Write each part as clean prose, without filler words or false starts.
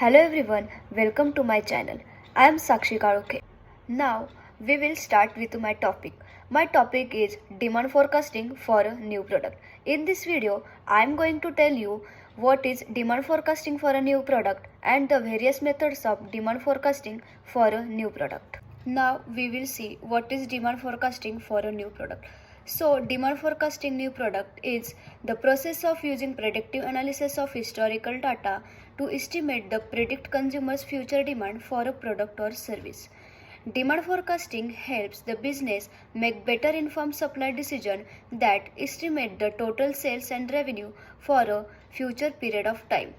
Hello everyone, welcome to my channel. I am Sakshi Karuke. Now we will start with my topic. My topic is demand forecasting for a new product. In this video, I am going to tell you what is demand forecasting for a new product and the various methods of demand forecasting for a new product. Now we will see what is demand forecasting for a new product. So, demand forecasting new product is the process of using predictive analysis of historical data to estimate the predict consumers' future demand for a product or service. Demand forecasting helps the business make better informed supply decisions that estimate the total sales and revenue for a future period of time.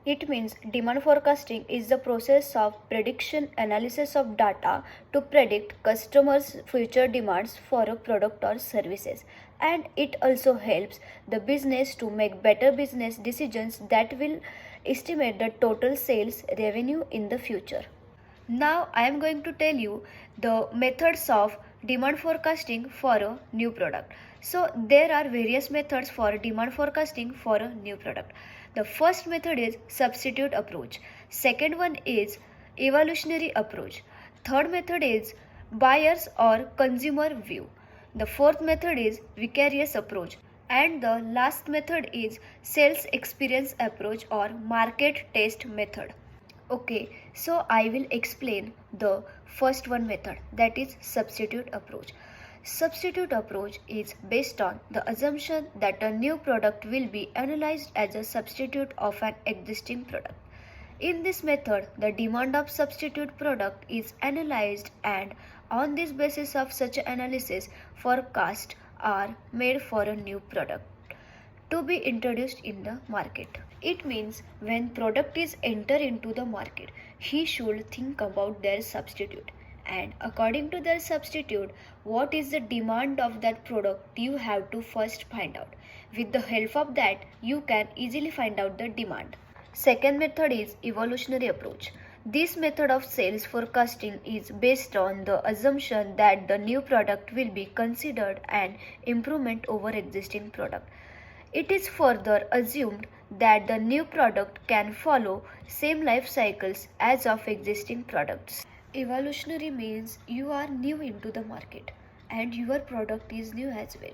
It means demand forecasting is the process of prediction analysis of data to predict customers' future demands for a product or services. And it also helps the business to make better business decisions that will estimate the total sales revenue in the future. Now I am going to tell you the methods of demand forecasting for a new product. So there are various methods for demand forecasting for a new product. The first method is substitute approach. Second one is evolutionary approach. Third method is buyers or consumer view. The fourth method is vicarious approach. And the last method is sales experience approach or market test method. Okay, so I will explain the first one method, that is substitute approach. Substitute approach is based on the assumption that a new product will be analyzed as a substitute of an existing product. In this method, the demand of substitute product is analyzed, and on this basis of such analysis, forecasts are made for a new product to be introduced in the market. It means when product is enter into the market, he should think about their substitute, and according to their substitute, what is the demand of that product you have to first find out. With the help of that, you can easily find out the demand. Second method is evolutionary approach. This method of sales forecasting is based on the assumption that the new product will be considered an improvement over existing product. It is further assumed that the new product can follow same life cycles as of existing products. Evolutionary means you are new into the market and your product is new as well.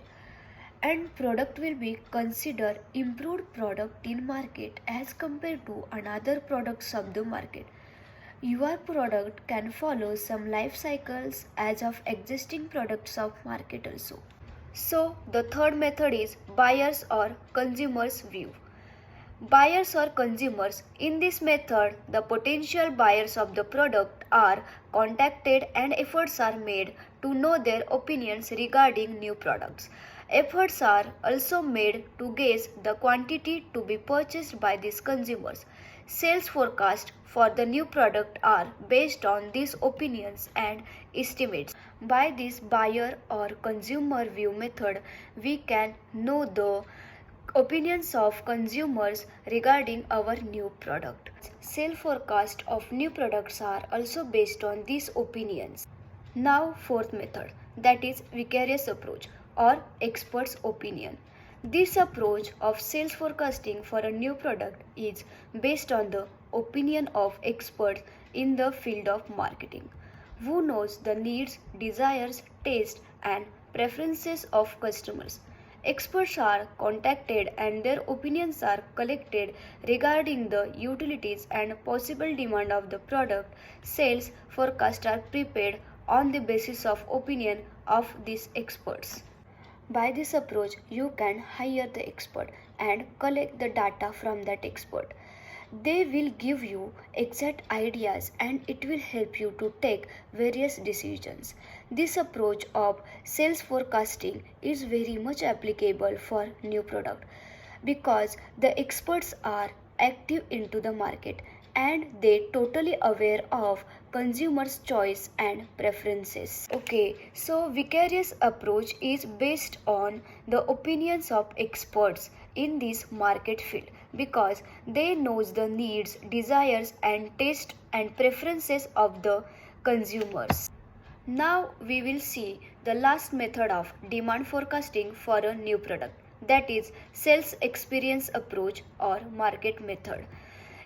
And product will be considered improved product in market as compared to another products of the market. Your product can follow some life cycles as of existing products of market also. So the third method is buyers or consumers view. Buyers or consumers, in this method, the potential buyers of the product are contacted and efforts are made to know their opinions regarding new products. Efforts are also made to gauge the quantity to be purchased by these consumers. Sales forecasts for the new product are based on these opinions and estimates. By this buyer or consumer view method, we can know the opinions of consumers regarding our new product. Sale forecast of new products are also based on these opinions. Now fourth method, that is vicarious approach or expert's opinion. This approach of sales forecasting for a new product is based on the opinion of experts in the field of marketing, who knows the needs, desires, tastes and preferences of customers. Experts are contacted and their opinions are collected regarding the utilities and possible demand of the product. Sales forecasts are prepared on the basis of opinion of these experts. By this approach, you can hire the expert and collect the data from that expert. They will give you exact ideas and it will help you to take various decisions. This approach of sales forecasting is very much applicable for new product because the experts are active into the market and they totally aware of consumers choice and preferences. Okay, so vicarious approach is based on the opinions of experts in this market field because they knows the needs, desires and taste and preferences of the consumers. Now we will see the last method of demand forecasting for a new product, that is sales experience approach or market method.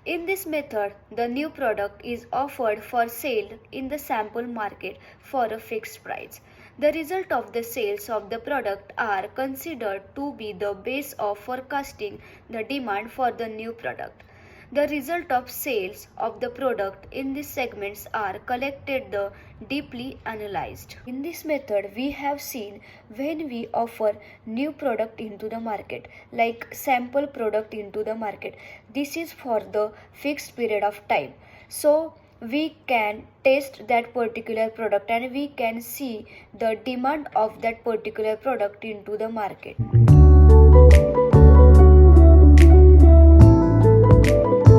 In this method, the new product is offered for sale in the sample market for a fixed price. The result of the sales of the product are considered to be the base of forecasting the demand for the new product. The result of sales of the product in these segments are collected the deeply analyzed. In this method, we have seen when we offer new product into the market, like sample product into the market. This is for the fixed period of time. So we can test that particular product and we can see the demand of that particular product into the market.